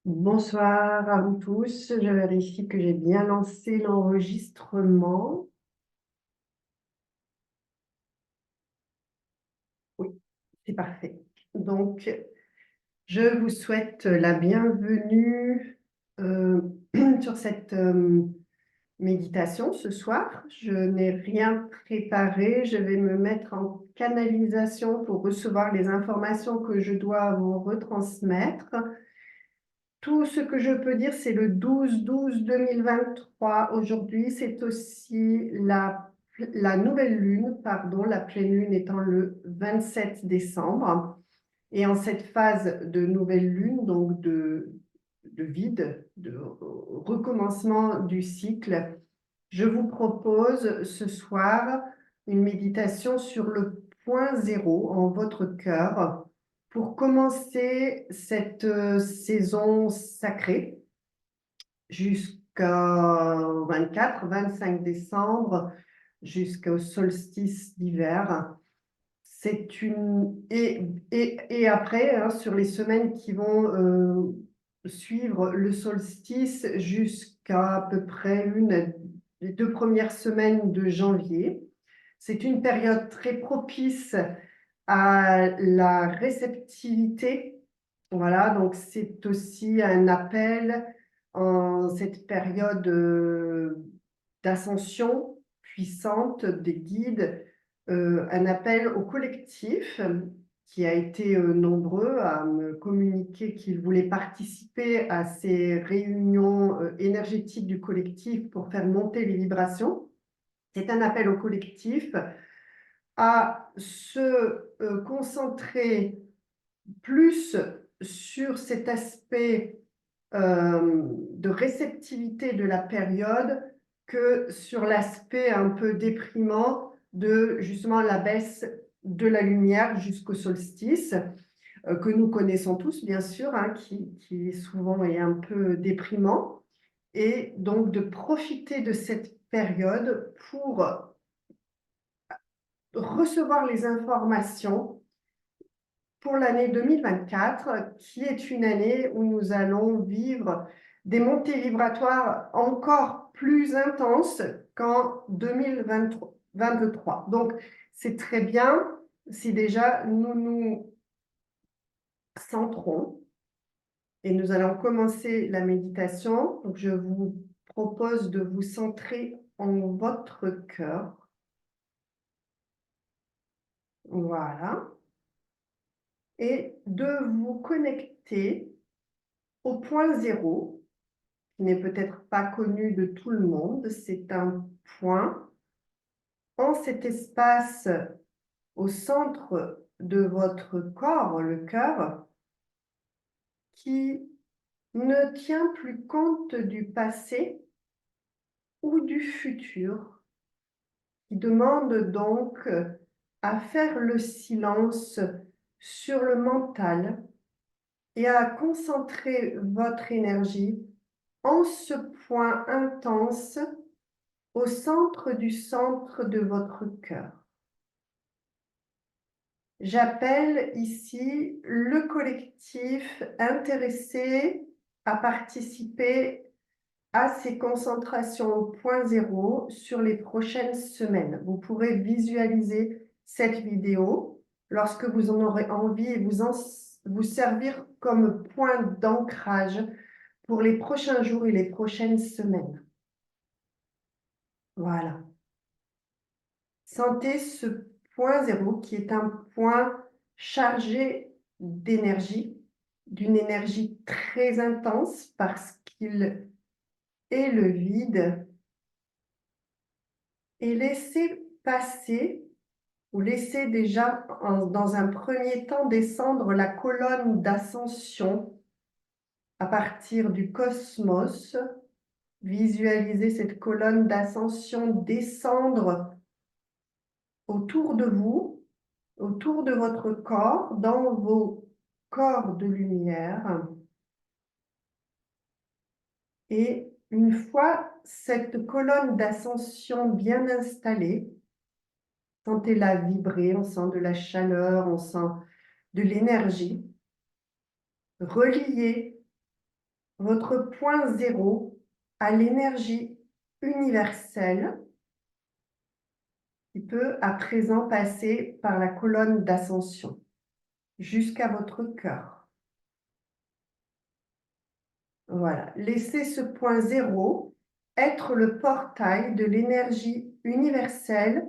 Bonsoir à vous tous. Je vérifie que j'ai bien lancé l'enregistrement. Oui, c'est parfait. Donc, je vous souhaite la bienvenue euh, sur cette méditation ce soir. Je n'ai rien préparé. Je vais me mettre en canalisation pour recevoir les informations que je dois vous retransmettre. Tout ce que je peux dire, c'est le 12-12-2023. Aujourd'hui, c'est aussi la nouvelle lune, pardon, la pleine lune étant le 27 décembre. Et en cette phase de nouvelle lune, donc de vide, de recommencement du cycle, je vous propose ce soir une méditation sur le point zéro en votre cœur pour commencer cette saison sacrée jusqu'au 24-25 décembre, jusqu'au solstice d'hiver. Et après, hein, sur les semaines qui vont suivre le solstice jusqu'à peu près les 2 premières semaines de janvier. C'est une période très propice à la réceptivité. Voilà, donc c'est aussi un appel en cette période d'ascension puissante des guides, un appel au collectif qui a été nombreux à me communiquer qu'ils voulaient participer à ces réunions énergétiques du collectif pour faire monter les vibrations. C'est un appel au collectif à se concentrer plus sur cet aspect de réceptivité de la période que sur l'aspect un peu déprimant de justement la baisse de la lumière jusqu'au solstice, que nous connaissons tous bien sûr, hein, qui souvent est un peu déprimant, et donc de profiter de cette période pour recevoir les informations pour l'année 2024, qui est une année où nous allons vivre des montées vibratoires encore plus intenses qu'en 2023. Donc, c'est très bien si déjà nous nous centrons et nous allons commencer la méditation. Donc, je vous propose de vous centrer en votre cœur. Voilà. Et de vous connecter au point zéro, qui n'est peut-être pas connu de tout le monde. C'est un point en cet espace au centre de votre corps, le cœur, qui ne tient plus compte du passé ou du futur, qui demande donc à faire le silence sur le mental et à concentrer votre énergie en ce point intense au centre de votre cœur. J'appelle ici le collectif intéressé à participer à ces concentrations au point zéro sur les prochaines semaines. Vous pourrez visualiser cette vidéo lorsque vous en aurez envie et vous servir comme point d'ancrage pour les prochains jours et les prochaines semaines. Voilà. Sentez ce point zéro qui est un point chargé d'énergie, d'une énergie très intense parce qu'il est le vide, et laissez passer ou laissez déjà dans un premier temps descendre la colonne d'ascension à partir du cosmos. Visualisez cette colonne d'ascension descendre autour de vous, autour de votre corps, dans vos corps de lumière. Et une fois cette colonne d'ascension bien installée, sentez-la vibrer, on sent de la chaleur, on sent de l'énergie. Reliez votre point zéro à l'énergie universelle qui peut à présent passer par la colonne d'ascension jusqu'à votre cœur. Voilà, laissez ce point zéro être le portail de l'énergie universelle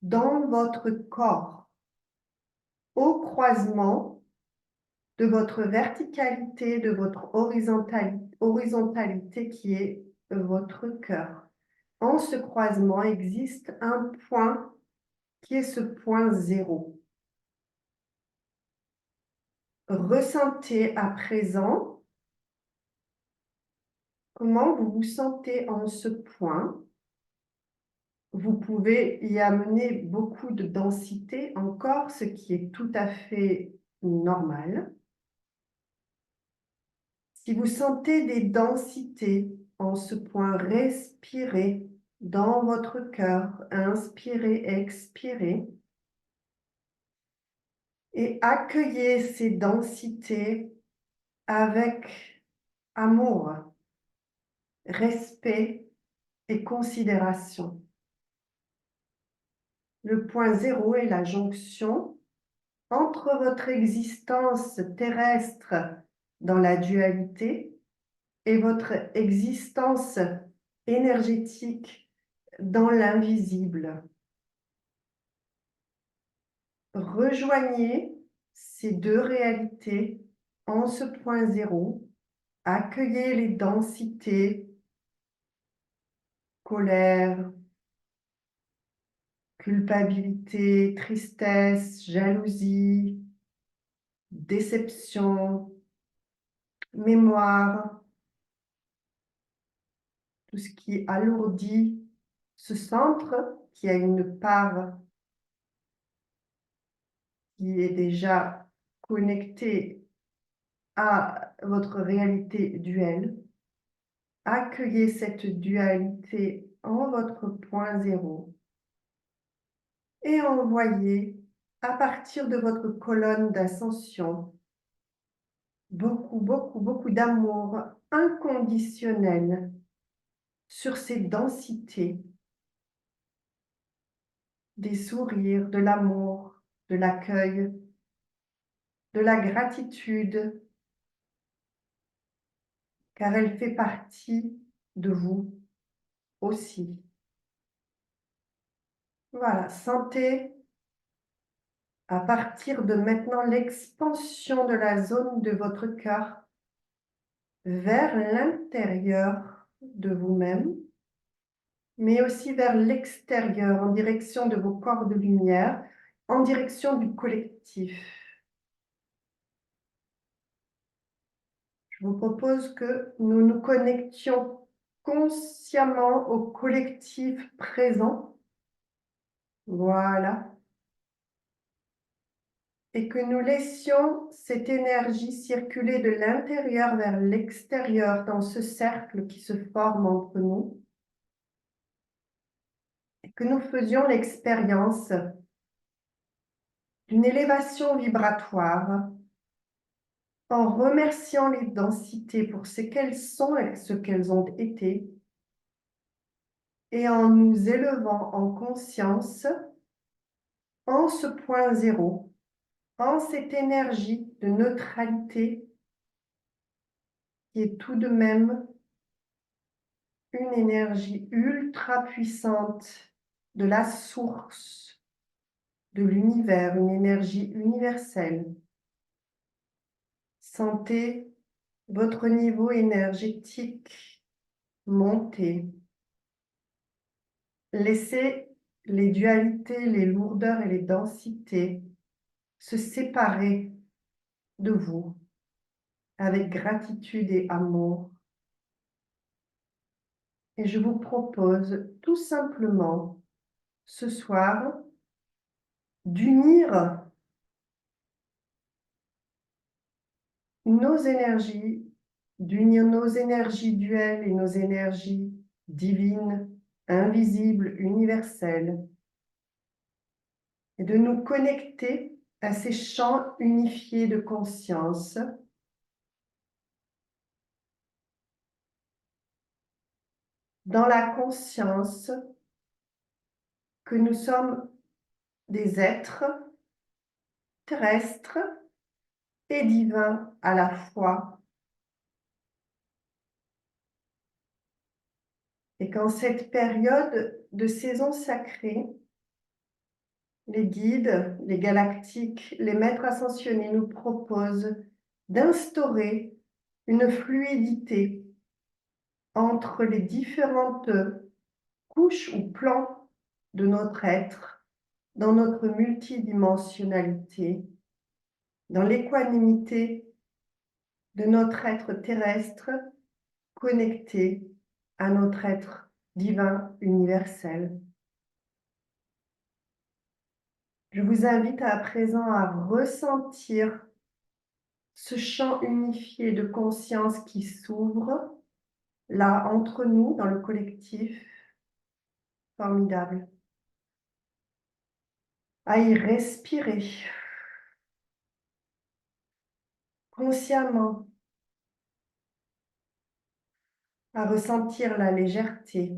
dans votre corps, au croisement de votre verticalité, de votre horizontalité qui est votre cœur. En ce croisement existe un point qui est ce point zéro. Ressentez à présent comment vous vous sentez en ce point. Vous pouvez y amener beaucoup de densité encore, ce qui est tout à fait normal. Si vous sentez des densités en ce point, respirez dans votre cœur, inspirez, expirez, et accueillez ces densités avec amour, respect et considération. Le point zéro est la jonction entre votre existence terrestre dans la dualité et votre existence énergétique dans l'invisible. Rejoignez ces deux réalités en ce point zéro. Accueillez les densités, colère, culpabilité, tristesse, jalousie, déception, mémoire, tout ce qui alourdit ce centre qui a une part qui est déjà connectée à votre réalité duelle. Accueillez cette dualité en votre point zéro et envoyez à partir de votre colonne d'ascension beaucoup d'amour inconditionnel sur ces densités, des sourires, de l'amour, de l'accueil, de la gratitude, car elle fait partie de vous aussi. Voilà, sentez à partir de maintenant l'expansion de la zone de votre cœur vers l'intérieur de vous-même, mais aussi vers l'extérieur, en direction de vos corps de lumière, en direction du collectif. Je vous propose que nous nous connections consciemment au collectif présent. Voilà. Et que nous laissions cette énergie circuler de l'intérieur vers l'extérieur dans ce cercle qui se forme entre nous. Et que nous faisions l'expérience d'une élévation vibratoire en remerciant les densités pour ce qu'elles sont et ce qu'elles ont été, et en nous élevant en conscience en ce point zéro, en cette énergie de neutralité qui est tout de même une énergie ultra puissante de la source de l'univers, une énergie universelle. Sentez votre niveau énergétique monter. Laissez les dualités, les lourdeurs et les densités se séparer de vous avec gratitude et amour. Et je vous propose tout simplement ce soir d'unir nos énergies, d'unir nos énergies duelles et nos énergies divines, invisibles, universelles, et de nous connecter à ces champs unifiés de conscience dans la conscience que nous sommes des êtres terrestres et divins à la fois, et qu'en cette période de saison sacrée, les guides, les galactiques, les maîtres ascensionnés nous proposent d'instaurer une fluidité entre les différentes couches ou plans de notre être, dans notre multidimensionnalité, dans l'équanimité de notre être terrestre connecté à notre être divin universel. Je vous invite à présent à ressentir ce champ unifié de conscience qui s'ouvre là entre nous dans le collectif. Formidable. À y respirer consciemment, à ressentir la légèreté,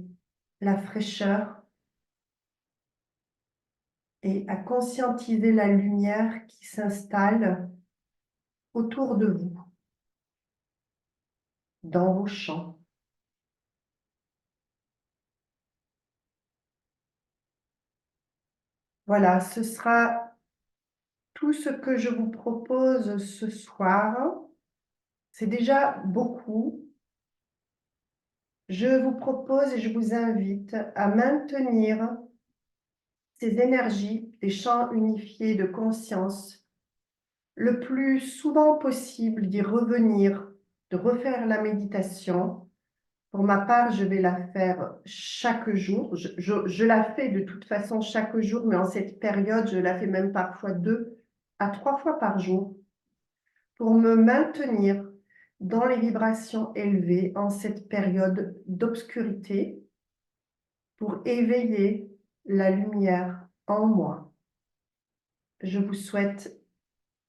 la fraîcheur et à conscientiser la lumière qui s'installe autour de vous, dans vos champs. Voilà, ce sera tout ce que je vous propose ce soir. C'est déjà beaucoup. Je vous propose et je vous invite à maintenir ces énergies, des champs unifiés de conscience, le plus souvent possible d'y revenir, de refaire la méditation. Pour ma part, je vais la faire chaque jour. Je la fais de toute façon chaque jour, mais en cette période, je la fais même parfois 2 à 3 fois par jour pour me maintenir dans les vibrations élevées en cette période d'obscurité, pour éveiller la lumière en moi. Je vous souhaite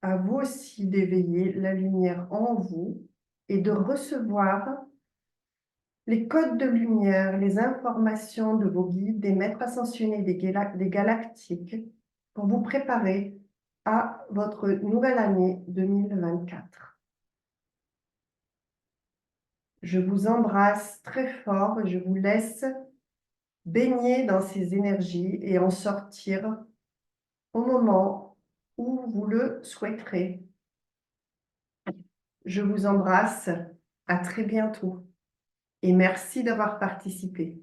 à vous aussi d'éveiller la lumière en vous et de recevoir les codes de lumière, les informations de vos guides, des maîtres ascensionnés, des galactiques, pour vous préparer à votre nouvelle année 2024. Je vous embrasse très fort et je vous laisse baigner dans ces énergies et en sortir au moment où vous le souhaiterez. Je vous embrasse, à très bientôt et merci d'avoir participé.